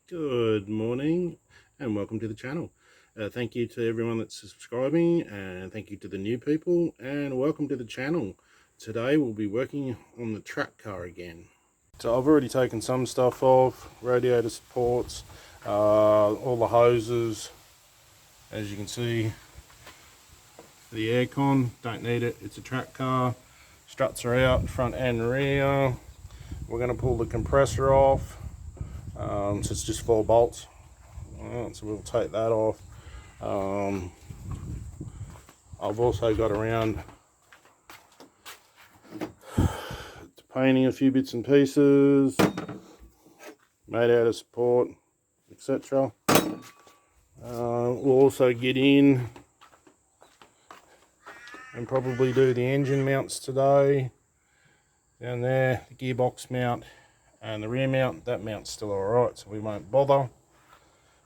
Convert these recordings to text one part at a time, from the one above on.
Good morning and welcome to the channel. Thank you to everyone that's subscribing, and thank you to the new people, and welcome to the channel. Today we'll be working on the track car again. So I've already taken some stuff off, radiator supports, all the hoses. As you can see, the aircon, don't need it, it's a track car. Struts are out, front and rear. We're going to pull the compressor off, so it's just 4 bolts. So we'll take that off. I've also got around to painting a few bits and pieces, made out of support, etc. We'll also get in and probably do the engine mounts today. Down there, the gearbox mount and the rear mount, that mount's still alright, so we won't bother.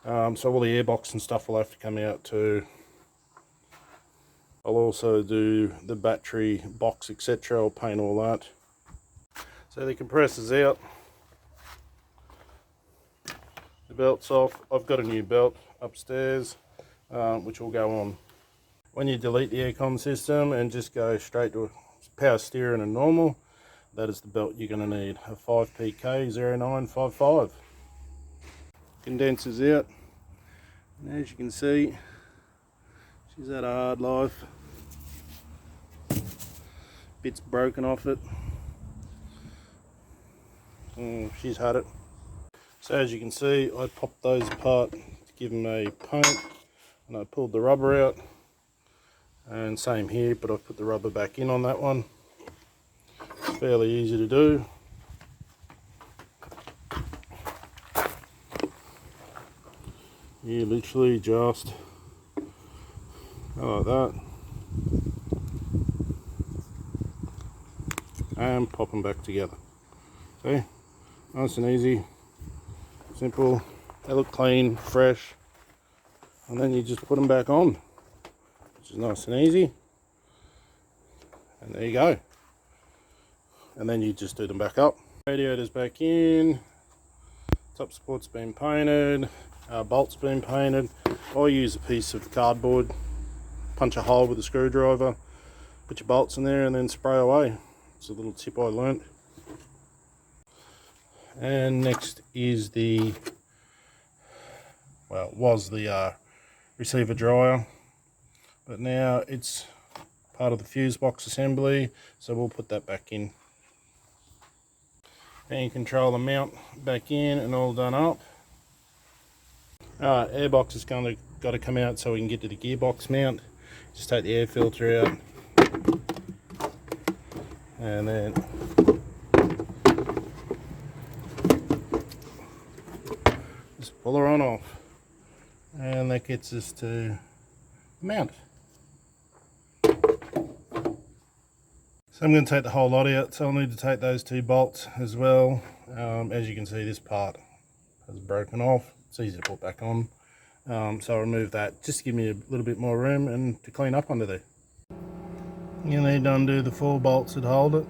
So all the airbox and stuff will have to come out too. I'll also do the battery box, etc. I'll paint all that. So the compressor's out, the belt's off. I've got a new belt upstairs, which will go on. When you delete the aircon system and just go straight to power steering and normal, that is the belt you're going to need, a 5PK0955. Condenser's out, and as you can see, she's had a hard life. Bits broken off it. She's had it. So as you can see, I popped those apart to give them a paint, and I pulled the rubber out, and same here, but I've put the rubber back in on that one. It's fairly easy to do. You literally just go like that and pop them back together. See, nice and easy, simple. They look clean, fresh, and then you just put them back on, which is nice and easy. And there you go. And then you just do them back up. Radiator's back in, top support's been painted, bolt's been painted. I use a piece of cardboard, punch a hole with a screwdriver, put your bolts in there and then spray away. It's a little tip I learnt. And next is the, well, it was the receiver dryer, but now it's part of the fuse box assembly, so we'll put that back in. Fan controller mount back in and all done up. Alright, airbox is got to come out so we can get to the gearbox mount. Just take the air filter out, and then just pull her on off, and that gets us to the mount. So I'm going to take the whole lot out, so I'll need to take those 2 bolts as well. As you can see, this part has broken off. It's easy to put back on, so I'll remove that just to give me a little bit more room and to clean up under there. You need to undo the 4 bolts that hold it.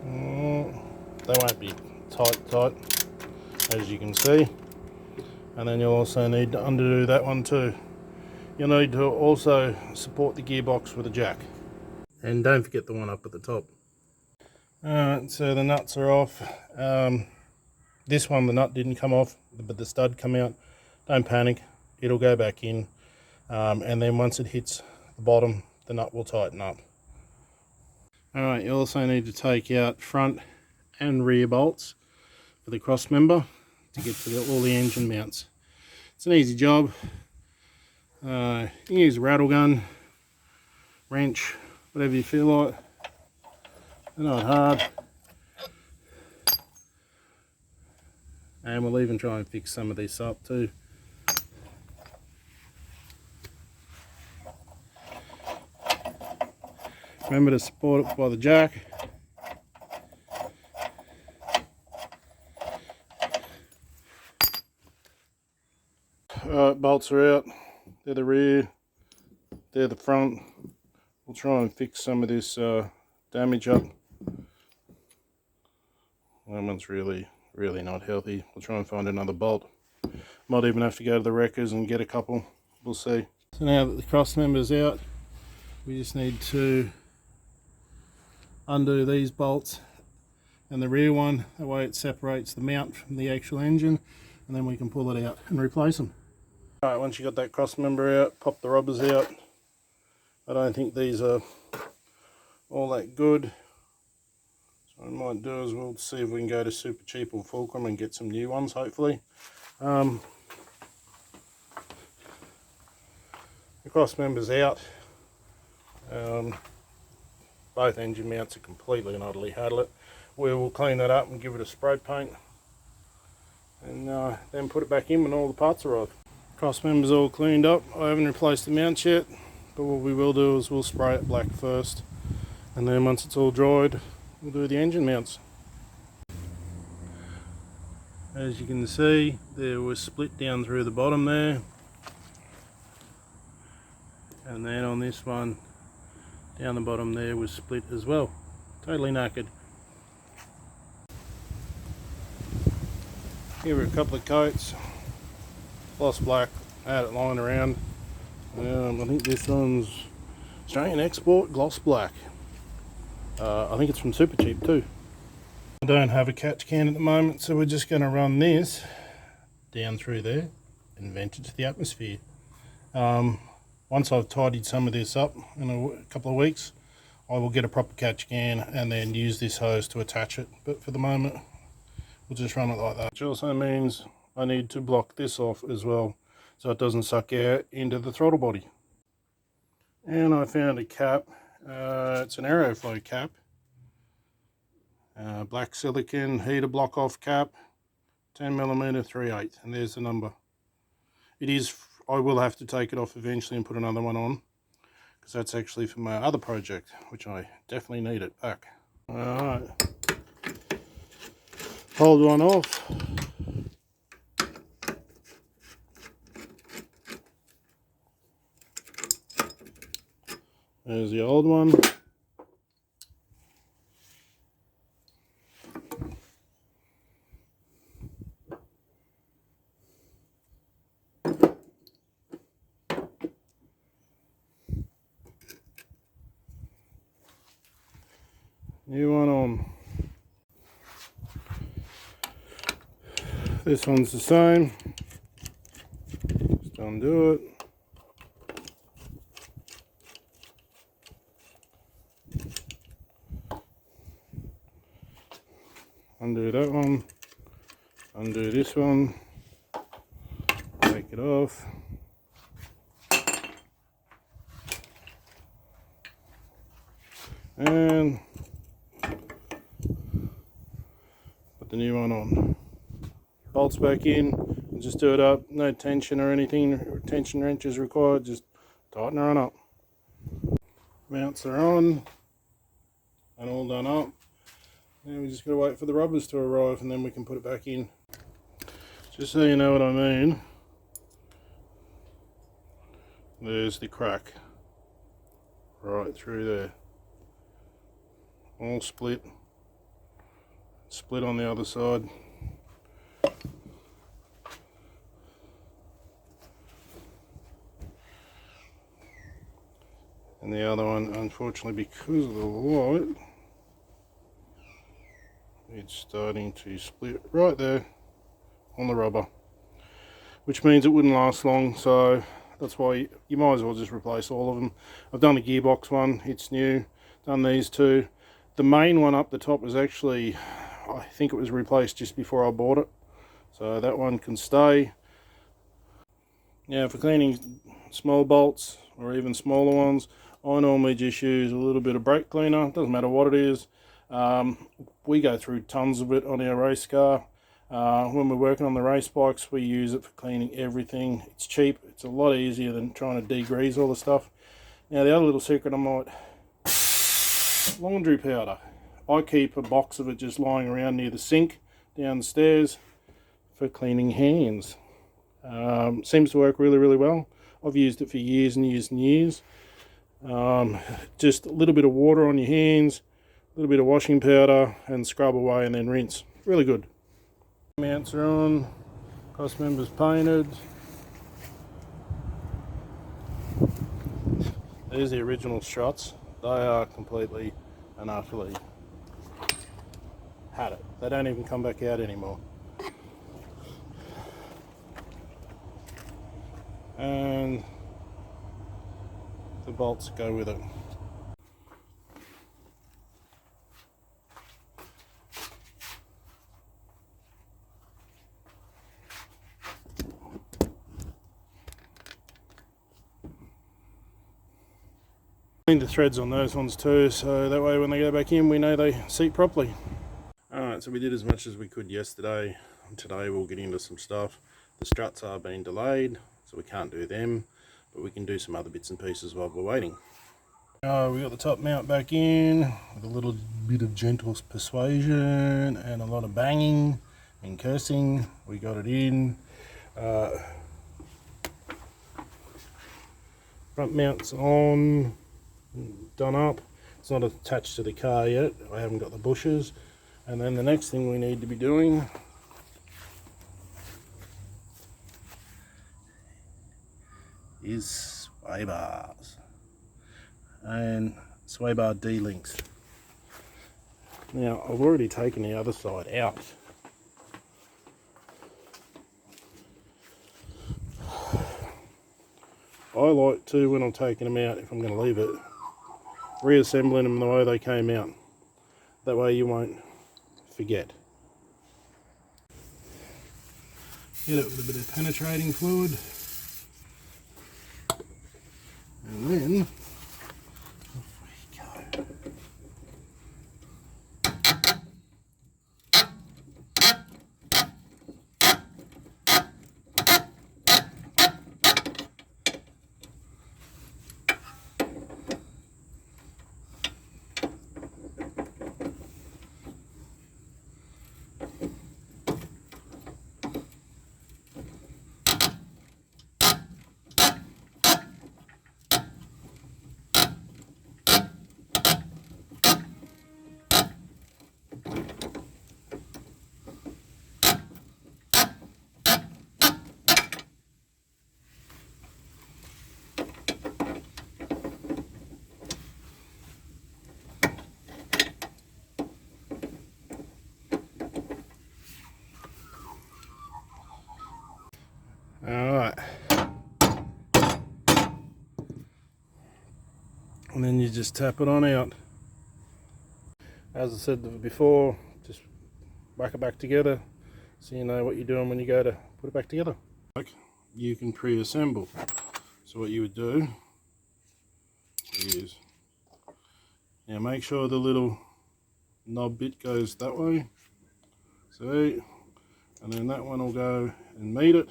They won't be tight, as you can see. And then you'll also need to undo that one too. You'll need to also support the gearbox with a jack. And don't forget the one up at the top. Alright, so the nuts are off. This one, the nut didn't come off, but the stud come out. Don't panic, it'll go back in. And then once it hits the bottom, the nut will tighten up. Alright, you also need to take out front and rear bolts for the cross member to get to all the engine mounts. It's an easy job. You can use a rattle gun, wrench, whatever you feel like. They're not hard. And we'll even try and fix some of this up too. Remember to support it by the jack. Alright, bolts are out. They're the rear, they're the front. We'll try and fix some of this damage up. That one's really really not healthy. We'll try and find another bolt. Might even have to go to the wreckers and get a couple. We'll see. So now that the cross member's out, we just need to undo these bolts and the rear one. That way it separates the mount from the actual engine, and then we can pull it out and replace them. Alright, once you got that cross member out, pop the rubbers out. I don't think these are all that good. So what I might do is we'll see if we can go to Super Cheap or Fulcrum and get some new ones, hopefully. The cross member's out. Both engine mounts are completely and utterly had it. We will clean that up and give it a spray paint, and then put it back in when all the parts arrive. Cross member's all cleaned up. I haven't replaced the mounts yet, but what we will do is we'll spray it black first, and then once it's all dried, we'll do the engine mounts. As you can see, there was split down through the bottom there, and then on this one down the bottom there was split as well. Totally knackered. Give her a couple of coats. Gloss black, I had it lying around. I think this one's Australian Export Gloss Black. I think it's from Super Cheap too. I don't have a catch can at the moment, so we're just going to run this down through there and vent it to the atmosphere. Once I've tidied some of this up in a couple of weeks, I will get a proper catch can and then use this hose to attach it. But for the moment, we'll just run it like that. Which also means I need to block this off as well, so it doesn't suck air into the throttle body. And I found a cap. It's an Aeroflow cap. Black silicon heater block off cap, 10mm 3/8, and there's the number. It is, I will have to take it off eventually and put another one on, because that's actually for my other project, which I definitely need it back. Alright, hold one off. There's the old one. New one on. This one's the same. Just undo it. Undo that one. Undo this one. Take it off. And put the new one on. Bolts back in, and just do it up. No tension or anything, tension wrenches required, just tighten her on up. Mounts are on and all done up. Now we just gotta wait for the rubbers to arrive and then we can put it back in. Just so you know what I mean, there's the crack right through there. All split. Split on the other side. And the other one, unfortunately, because of the light, it's starting to split right there on the rubber, which means it wouldn't last long, so that's why you might as well just replace all of them. I've done the gearbox one, it's new. Done these two. The main one up the top was actually, I think it was replaced just before I bought it, so that one can stay. Now for cleaning small bolts or even smaller ones, I normally just use a little bit of brake cleaner, doesn't matter what it is. We go through tons of it on our race car. When we're working on the race bikes, we use it for cleaning everything. It's cheap, it's a lot easier than trying to degrease all the stuff. Now the other little secret I might, laundry powder. I keep a box of it just lying around near the sink downstairs for cleaning hands. Seems to work really well. I've used it for years and years and years. Just a little bit of water on your hands, a little bit of washing powder, and scrub away and then rinse. Really good. Mounts are on, cross members painted. These are the original shots. They are completely and utterly had it. They don't even come back out anymore. And the bolts go with it. Clean the threads on those ones too, so that way when they go back in we know they seat properly. Alright, so we did as much as we could yesterday. Today we'll get into some stuff. The struts are being delayed, so we can't do them, but we can do some other bits and pieces while we're waiting. We got the top mount back in with a little bit of gentle persuasion and a lot of banging and cursing. We got it in. Front mount's on, done up. It's not attached to the car yet. I haven't got the bushes. And then the next thing we need to be doing is sway bars and sway bar D-links. Now I've already taken the other side out. I like to, when I'm taking them out, if I'm going to leave it, reassembling them the way they came out. That way you won't forget. Hit it with a bit of penetrating fluid. And then off we go. Alright, and then you just tap it on out. As I said before, just whack it back together so you know what you're doing when you go to put it back together. You can pre-assemble. So what you would do is, now make sure the little knob bit goes that way, see, and then that one will go and meet it.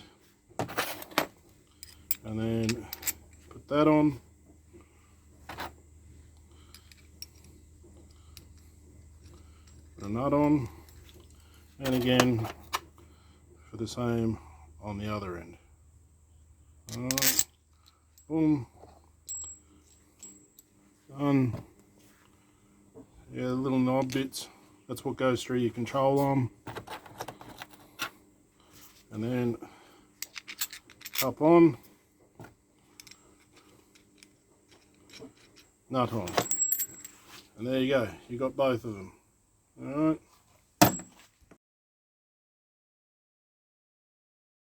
And then put that on. Put a nut on. And again for the same on the other end. Alright. Boom. Done. Yeah, the little knob bits. That's what goes through your control arm. And then up on. Nut on, and there you go, you got both of them. Alright,